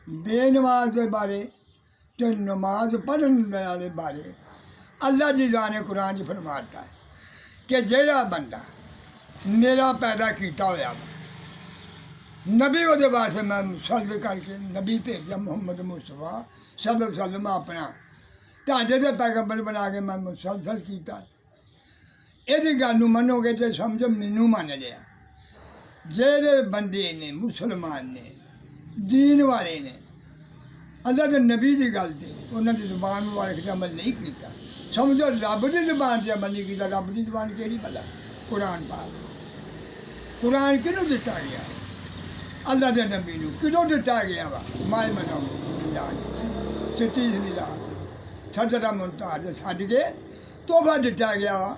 बेनमाज के बारे तो नमाज पढ़ने वाले बारे अल्लाह जी जाने कुरान च फरमाता है कि जेड़ा बंदा मेरा पैदा किया होया नबी वो वास्ते मैं सल्ल करके नबी भेजा मुहम्मद मुस्तफा सल्लल्लाहु अलैहि वसल्लम अपना ढांचे के पैगंबर बना के मैं मुसलसल किया यदि गल मनोगे तो समझो मैनू मन लिया जेड़े बंदे ने मुसलमान ने दीन वाले ने अल्लाह के नबी की गल से उन्होंने जुबान मुबारक से अमल नहीं किया समझो रब की जुबान से अमल नहीं किया रब की जुबान केड़ी भला कुरान पाक कुरान किनू दिता गया अल्लाह के नबी नू किनू दिता गया वा माए मनाओ सच्ची मिला सजरा मुमताज छड़ के तोहफा दिता गया वा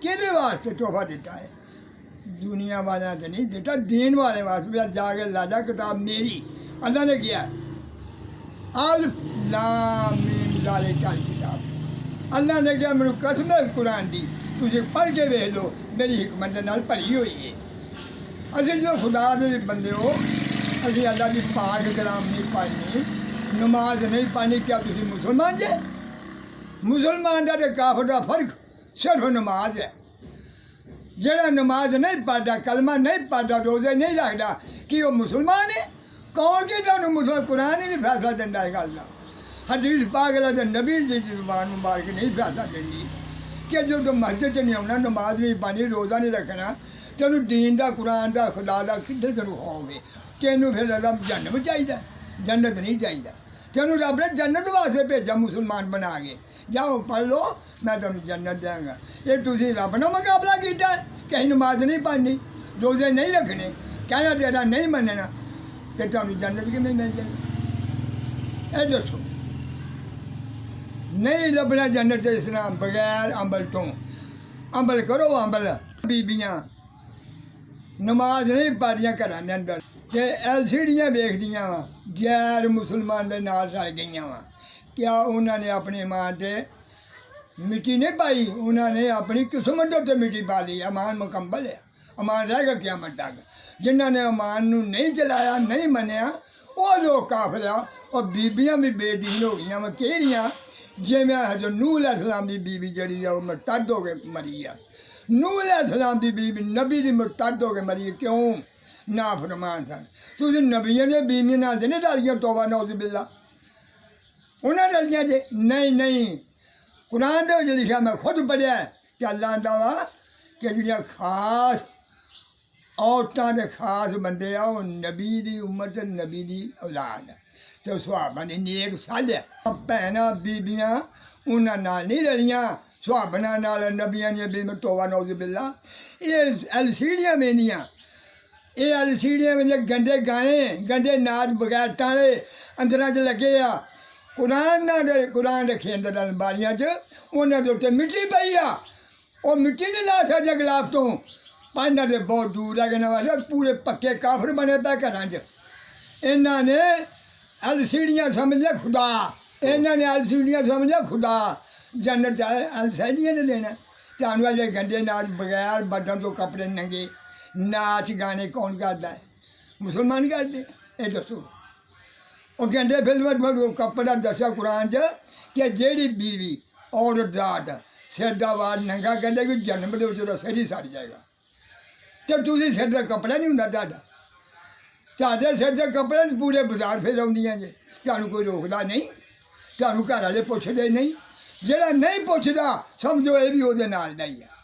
किहदे वास्ते तोहफा दिता है दुनिया वाले तो नहीं दिता दीन वाले वास्ते जाके लाजा किताब मेरी अल्लाह ने किया अल्फ लाम मीम ज़ालिकल किताब अल्लाह ने कहा मैंने कसम है कुरान दी तुझे पढ़ के देख लो मेरी हिकमत के नाल भरी हुई है असि जो खुदा के बंदे हो असि अल्लाह की पाक कलाम नहीं पढ़नी नमाज नहीं पढ़नी क्या तुम मुसलमान जे मुसलमान का तो काफर का फर्क सिर्फ नमाज है जेड़ा नमाज नहीं पढ़ता कलमा नहीं पढ़ता रोजे नहीं रखता कि वो मुसलमान है कौन कि तुम मुसलमान कुरान ही नहीं फैसला देता है गल का हदीस पागल तो नबी जी की जुबान मुबारक नहीं फैसला देती कि जो तुम मस्जिद च नहीं आना नमाज नहीं पढ़नी रोज़ा नहीं रखना तेन दीन का कुरान का खुदा का किधर तेन खाओगे तेन फिर रब जन्नत चाहिए जन्नत नहीं चाहिए तेन रब ने जन्नत वास्ते भेजा मुसलमान बना के जाओ पढ़ लो मैं तुम जन्नत देंगा ये तुम रब ने मुकाबला किया कहीं नमाज नहीं पढ़नी रोजे नहीं रखने कहना तेरा नहीं मनना तो तुम जन्नत किमें मिल जाएगी ये दसो नहीं लभना जन्नत इस तरह बगैर अमल तो अमल करो अमल बीबियाँ नमाज नहीं पढ़दियां घर के अंदर तो LCDयां वेखदियां वा गैर मुसलमान के नाल रल गई वा क्या उन्होंने अपनी मां से मिट्टी नहीं पाई उन्होंने अपनी किस्मत उत्ते मिट्टी पा ली अमान मुकम्मल है अमान रहेगा क़यामत तक जिन्होंने अमान नू नहीं चलाया नहीं मनिया वो लोग काफिर आ और बीबियां भी बेदीन हो गई वा केड़ियां जिवें हज़रत नूह अलैहिस्सलाम की बीबी जड़ी है वो मुर्तद हो के मरी है नूह अलैहिस्सलाम की बीबी नबी की मुर्तद हो के मरी क्यों ना फरमान सन तुम नबियों के बीबियों नाल नहीं रलियां तौबा नौज़ बिल्ला उन्हें रलियां जे नहीं नहीं कुरान के लिखा मैं खुद पढ़िया कि अल्लाह आंदा वा कि जिहड़ियां खास औरतां दे खास बंदे आ वो नबी की उम्मत नबी की औलाद तो सुहाबा ने नेक साल है भैन बीबियां उन्होंने नाल नहीं रलियां सुहाबना नाल नबियां दी भी तौबा नौज़ बिल्ला ये LCDयां वेंदियां ये LCDयां में गंदे गाने गंदे नाच बगैर ताले अंदर च लगे आ कुरान ना दे कुरान रखे अंदर अलमारियां च उन्होंने के उत्ते मिट्टी पई आ वो मिट्टी नहीं ला सकते गलाब तो पाना तो बहुत दूर रखने वाले पूरे पक्के काफर बने पे घर च इन्होंने LCDयां समझे खुदा इन्होंने LCDयां समझे खुदा जन्नत LCDयां ने लेना चाहने वाले गंदे नाच बगैर बटन तो कपड़े नंगे नाच गाने कौन करता है मुसलमान करते ये दसो और गंदे फिल्म कपड़ा दसा कुरान च कि जेड़ी बीवी और जाट सिर का वाल नंगा करेगी जन्म के सिर ही सड़ जाएगा तो तुम सिर का कपड़ा नहीं होंगे ਤੁਹਾਡੇ सिर के कपड़े पूरे बाजार फिर आउंदियां जे ਤੁਹਾਨੂੰ कोई रोकता नहीं ਤੁਹਾਨੂੰ घर वाले पुछते नहीं ਜਿਹੜਾ नहीं पुछता समझो ये भी ਉਹਦੇ ਨਾਲ ਦਾ ही है